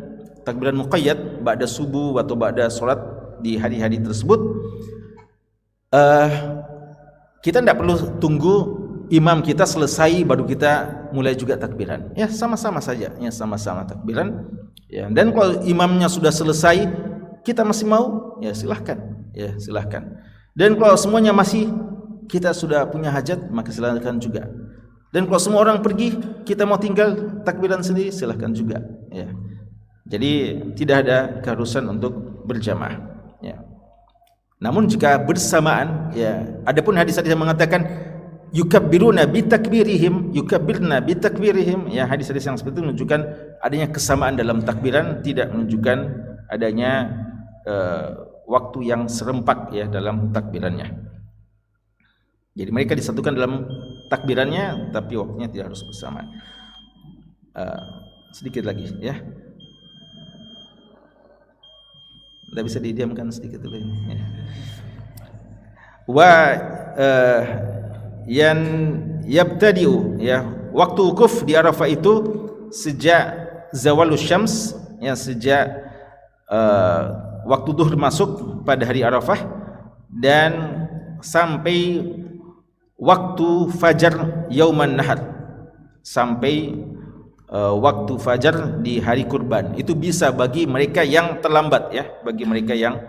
S1: ba'da subuh atau ba'da solat di hari-hari tersebut, kita tidak perlu tunggu imam kita selesai baru kita mulai juga takbiran, ya, sama-sama saja, ya, sama-sama takbiran, ya. Dan kalau imamnya sudah selesai kita masih mau, ya, silahkan, ya, silahkan. Dan kalau semuanya masih kita sudah punya hajat, maka silahkan juga. Dan kalau semua orang pergi, kita mau tinggal takbiran sendiri, silahkan juga. Ya. Jadi tidak ada keharusan untuk berjamaah. Ya. Namun jika bersamaan, ya, adapun hadis-hadis yang mengatakan yukabbiruna bitakbirihim, yukabbirna bitakbirihim, ya, hadis-hadis yang seperti itu menunjukkan adanya kesamaan dalam takbiran, tidak menunjukkan adanya waktu yang serempak, ya, dalam takbirannya. Jadi mereka disatukan dalam takbirannya, tapi waktunya tidak harus bersamaan. Sedikit lagi, ya. Tidak bisa didiamkan sedikit dulu ini. Ya. Wa yan yabtadi'u, ya, waktu wukuf di Arafah itu sejak zawalus syams, ya, sejak waktu zuhur masuk pada hari Arafah dan sampai waktu fajar yauman nahar, sampai waktu fajar di hari kurban. Itu bisa bagi mereka yang terlambat, ya, bagi mereka yang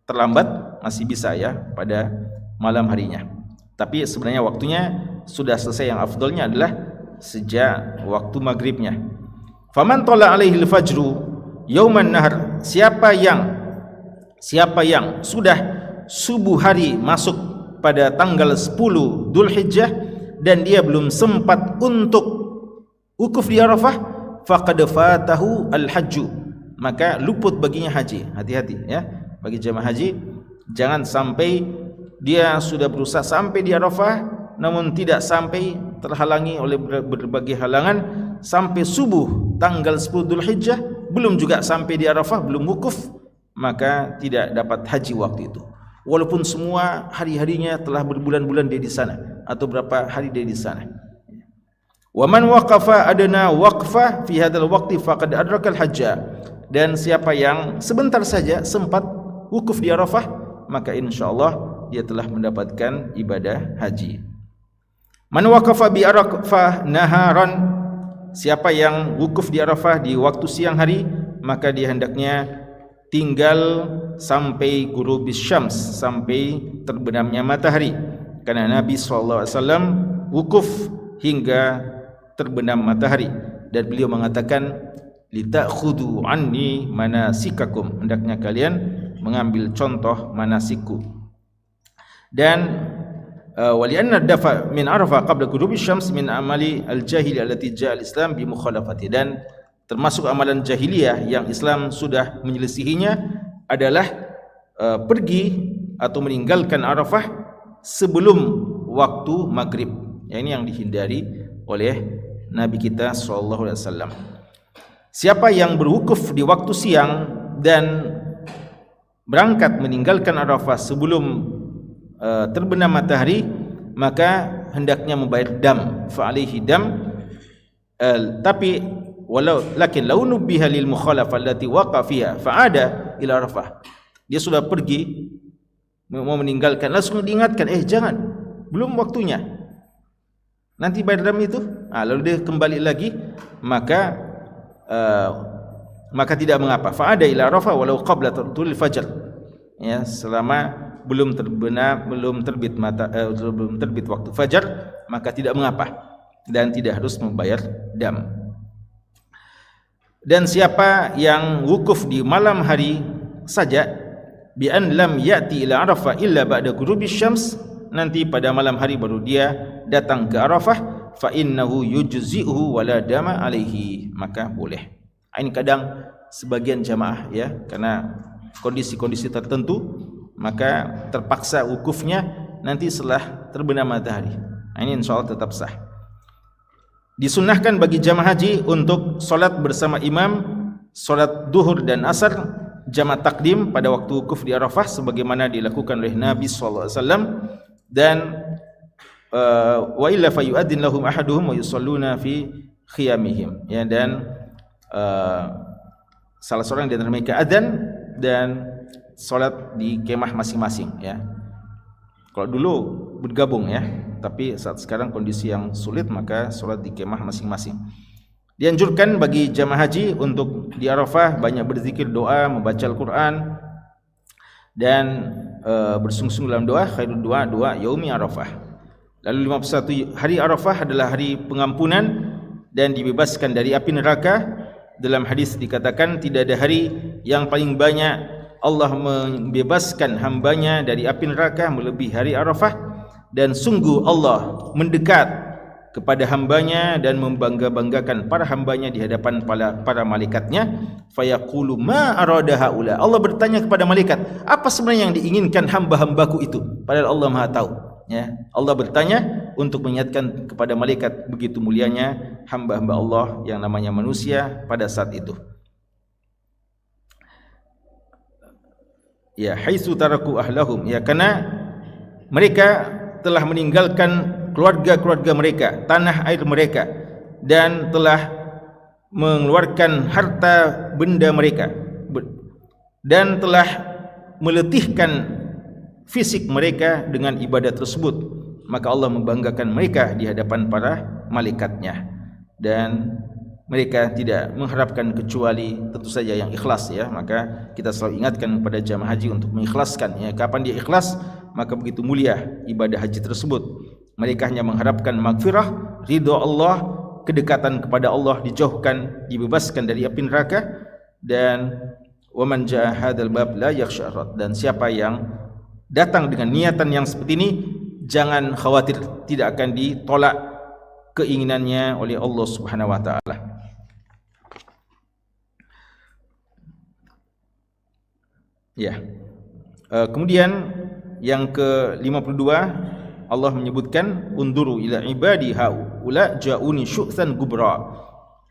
S1: terlambat masih bisa, ya, pada malam harinya. Tapi sebenarnya waktunya sudah selesai, yang afdalnya adalah sejak waktu maghribnya. Faman tala alaihi al-fajru yauman nahar, siapa yang sudah subuh hari masuk pada tanggal 10 Dzulhijjah dan dia belum sempat untuk wukuf di Arafah, faqad fatahu al-hajju, maka luput baginya haji. Hati-hati, ya, bagi jemaah haji, jangan sampai dia sudah berusaha sampai di Arafah namun tidak sampai, terhalangi oleh berbagai halangan, sampai subuh tanggal 10 Dzulhijjah belum juga sampai di Arafah, belum wukuf, maka tidak dapat haji waktu itu. Walaupun semua hari-harinya telah berbulan-bulan dia di sana atau berapa hari dia di sana. Wa man waqafa adna waqfa fi hadzal waqti faqad adrakal hajja, dan siapa yang sebentar saja sempat wukuf di Arafah, maka insyaallah dia telah mendapatkan ibadah haji. Man waqafa bi Arafah naharan, siapa yang wukuf di Arafah di waktu siang hari, maka dia hendaknya tinggal sampai ghurubis syams, sampai terbenamnya matahari, karena Nabi SAW wukuf hingga terbenam matahari, dan beliau mengatakan litakhudhu anni manasikakum, hendaknya kalian mengambil contoh manasikku. Dan walianna dafa min Arafah qabla ghurubis syams min amali al-jahili allati ja'a al-Islam bi mukhalafati, dan termasuk amalan jahiliyah yang Islam sudah menyelisihinya adalah pergi atau meninggalkan Arafah sebelum waktu maghrib. Ya, ini yang dihindari oleh Nabi kita SAW. Siapa yang berwukuf di waktu siang dan berangkat meninggalkan Arafah sebelum terbenam matahari, maka hendaknya membayar dam, fa'alaihi dam. Tapi lakin law nubiha lil mukhalafah allati waqa fiha fa'ada ila Arafah, dia sudah pergi mau meninggalkan, langsung diingatkan, jangan, belum waktunya, nanti bayar dam itu, lalu dia kembali lagi, maka tidak mengapa. Fa'ada ila Arafah walau qabla tulil fajar, ya, selama belum terbit waktu fajar, maka tidak mengapa dan tidak harus membayar dam. Dan siapa yang wukuf di malam hari saja, bi an lam ya'ti ila Arafah illa ba'da ghurubis syams, nanti pada malam hari baru dia datang ke Arafah, fa innahu yujzi'uhu wala dama alaihi, maka boleh. Ini kadang sebagian jamaah, ya, karena kondisi-kondisi tertentu, maka terpaksa wukufnya nanti setelah terbenam matahari. Ini insyaallah tetap sah. Disunnahkan bagi jamaah haji untuk solat bersama imam, solat duhur dan asar jamaah takdim pada waktu wukuf di Arafah, sebagaimana dilakukan oleh Nabi SAW. Dan wa illa fayu'adzin lahum ahaduhum wa yusalluna fi khiyamihim, ya, dan salah seorang di antara mereka adzan dan solat di kemah masing-masing, ya. Kalau dulu bergabung, ya, tapi saat sekarang kondisi yang sulit, maka sholat di kemah masing-masing. Dianjurkan bagi jamaah haji untuk di Arafah banyak berzikir, doa, membaca Al-Quran, dan bersungguh-sungguh dalam doa. Khairul doa yaumi Arafah. Lalu 51, hari Arafah adalah hari pengampunan dan dibebaskan dari api neraka. Dalam hadis dikatakan tidak ada hari yang paling banyak Allah membebaskan hambanya dari api neraka melebihi hari Arafah, dan sungguh Allah mendekat kepada hambanya dan membangga-banggakan para hambanya di hadapan para malaikatnya. Fayaqulu ma arada haula, Allah bertanya kepada malaikat, apa sebenarnya yang diinginkan hamba-hambaku itu, padahal Allah Maha tahu, ya. Allah bertanya untuk mengingatkan kepada malaikat begitu mulianya hamba-hamba Allah yang namanya manusia pada saat itu. Ya, haitsu taraku ahlahum, ya, karena mereka telah meninggalkan keluarga-keluarga mereka, tanah air mereka, dan telah mengeluarkan harta benda mereka, dan telah meletihkan fisik mereka dengan ibadah tersebut, maka Allah membanggakan mereka di hadapan para malaikatnya. Dan mereka tidak mengharapkan kecuali tentu saja yang ikhlas, ya. Maka kita selalu ingatkan kepada jamaah haji untuk mengikhlaskan, ya. Kapan dia ikhlas, maka begitu mulia ibadah haji tersebut. Mereka hanya mengharapkan maghfirah, ridha Allah, kedekatan kepada Allah, dijauhkan, dibebaskan dari api neraka. Dan waman jaa hadzal bab la yakhsha, dan siapa yang datang dengan niatan yang seperti ini, jangan khawatir tidak akan ditolak keinginannya oleh Allah Subhanahu wa taala. Ya. Kemudian yang ke-52, Allah menyebutkan unduru ila ibadi haula ja'uni syu'than gubra.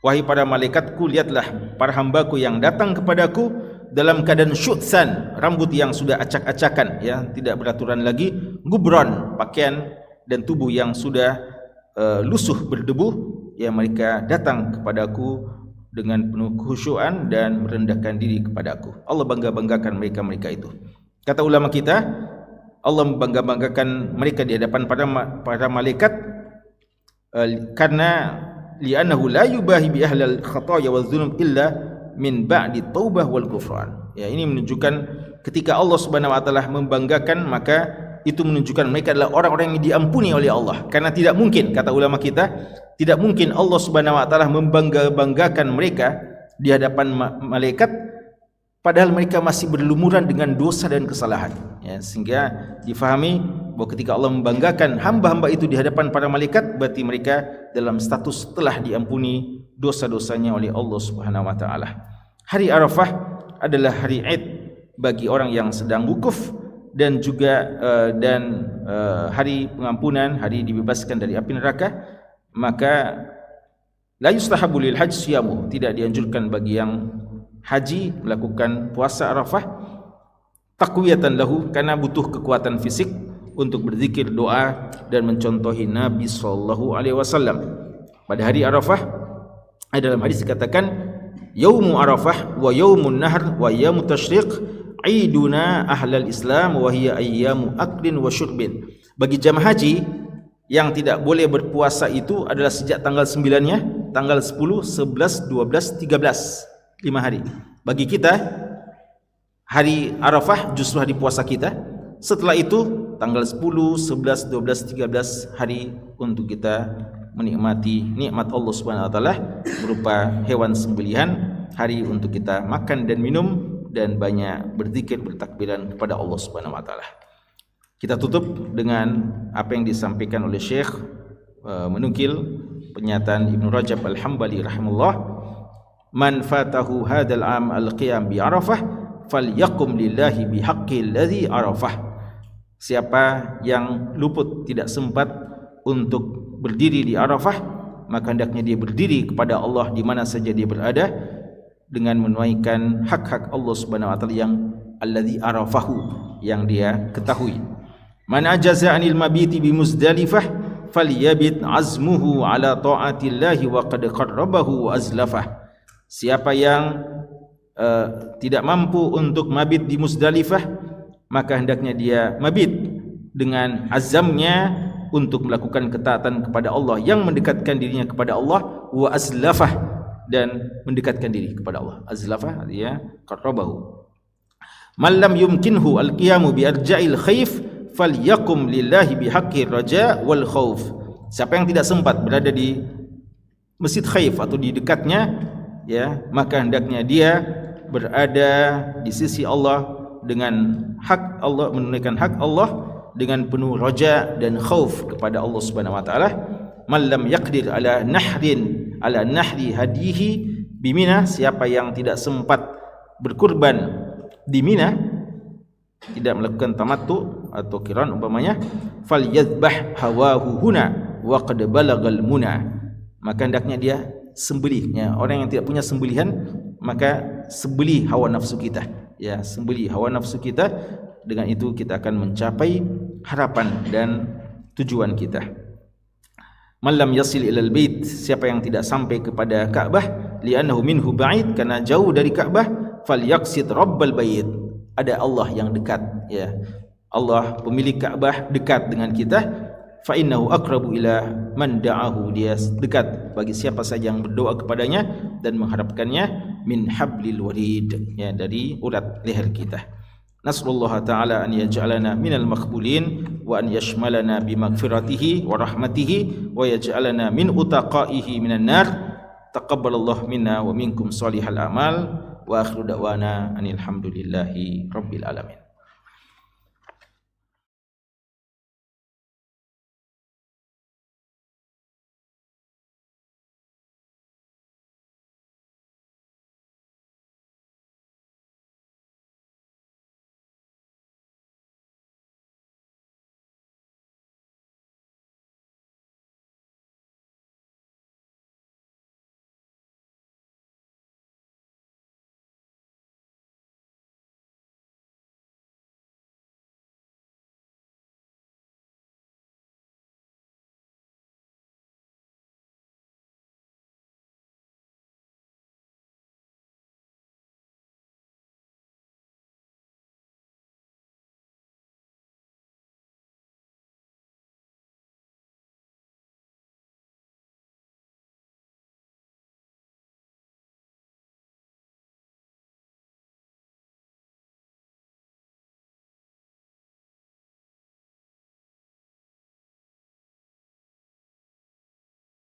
S1: Wahai para malaikatku, lihatlah para hambaku yang datang kepadaku dalam keadaan syu'than, rambut yang sudah acak-acakan, ya, tidak beraturan lagi, gubran, pakaian dan tubuh yang sudah lusuh berdebu, ya. Mereka datang kepadaku dengan penuh khusyuan dan merendahkan diri kepadaku. Allah bangga-banggakan mereka itu. Kata ulama kita, Allah membangga-banggakan mereka di hadapan para malaikat karena li'annahu la yubahi bi ahlil khataaya wal dzunub illa min ba'di taubah wal ghufran. Ya, ini menunjukkan ketika Allah Subhanahu wa taala membanggakan, maka itu menunjukkan mereka adalah orang-orang yang diampuni oleh Allah. Karena tidak mungkin, kata ulama kita, tidak mungkin Allah Subhanahu wa taala membangga-banggakan mereka di hadapan malaikat padahal mereka masih berlumuran dengan dosa dan kesalahan, ya. Sehingga difahami bahwa ketika Allah membanggakan hamba-hamba itu di hadapan para malaikat, berarti mereka dalam status telah diampuni dosa-dosanya oleh Allah Subhanahu wa taala. Hari Arafah adalah hari Id bagi orang yang sedang wukuf, dan juga hari pengampunan, hari dibebaskan dari api neraka. Maka la yustahabu lil hajj siyamu, tidak dianjurkan bagi yang haji melakukan puasa Arafah, taqwiyatan lahu, karena butuh kekuatan fisik untuk berzikir, doa, dan mencontohi Nabi sallallahu alaihi wasallam. Pada hari Arafah, dalam hadis dikatakan, yaumu Arafah wa yaumun nahr wa yaumut tasyriq aiduna ahlal Islam wa hiya ayyamu aklin wa syurbin. Bagi jamaah haji yang tidak boleh berpuasa itu adalah sejak tanggal 9-nya, tanggal 10, 11, 12, 13, 5 hari. Bagi kita hari Arafah justru hari puasa kita. Setelah itu tanggal 10, 11, 12, 13 hari untuk kita menikmati nikmat Allah Subhanahu wa taala berupa hewan sembelihan, hari untuk kita makan dan minum dan banyak berzikir, bertakbiran kepada Allah Subhanahu wa taala. Kita tutup dengan apa yang disampaikan oleh Syekh, menukil pernyataan Ibnu Rajab Al-Hambali rahimahullah, man fatahu hadzal am al-qiyam bi Arafah falyaqum lillahi bihaqqil ladzi Arafah. Siapa yang luput, tidak sempat untuk berdiri di Arafah, maka hendaknya dia berdiri kepada Allah di mana saja dia berada dengan menunaikan hak-hak Allah Subhanahu wa taala yang alladzi arafahu, yang dia ketahui. Man ajaza anil mabiti bi Muzdalifah falyabit azmuhu ala taatillahi wa qad qarrabahu wa azlafah. Siapa yang tidak mampu untuk mabit di Muzdalifah, maka hendaknya dia mabit dengan azamnya untuk melakukan ketaatan kepada Allah yang mendekatkan dirinya kepada Allah, wa azlafah, dan mendekatkan diri kepada Allah. Azlafah artinya qarrabahu. Man lam yumkinhu al-qiyamu bi arja'il khayf falyakum lillahi bihaqqir raja wal khauf. Siapa yang tidak sempat berada di Masjid Khaif atau di dekatnya, ya, maka hendaknya dia berada di sisi Allah dengan hak Allah, menunaikan hak Allah dengan penuh raja dan khauf kepada Allah Subhanahu wa taala. Man lam yaqdir ala nahri hadihi bimina, siapa yang tidak sempat berkurban di Mina, tidak melakukan tamattu atau qiran umpamanya, falyadhbah hawahu huna wa qad balagal muna, maka hendaknya dia sembelih, ya. Orang yang tidak punya sembelihan, maka sembelih hawa nafsu kita, ya, sembelih hawa nafsu kita. Dengan itu kita akan mencapai harapan dan tujuan kita. Man lam yasil ilal bait, siapa yang tidak sampai kepada Ka'bah, li'annahu minhu ba'id, karena jauh dari Ka'bah, falyaqsid rabbal bait, ada Allah yang dekat, ya. Allah pemilik Ka'bah dekat dengan kita. Fa innahu aqrabu ila man da'ahu, dia dekat bagi siapa saja yang berdoa kepadanya dan mengharapkannya, min hablil warid, ya, dari urat leher kita. Nasrullah ta'ala an yaj'alana minal maqbulin wa an yashmalana bimaghfiratihi wa rahmatihi wa yaj'alana min utaqaihi minan nar. Taqabbalallahu minna wa minkum salihal amal wa akhiru da'wana anil hamdulillahi rabbil alamin.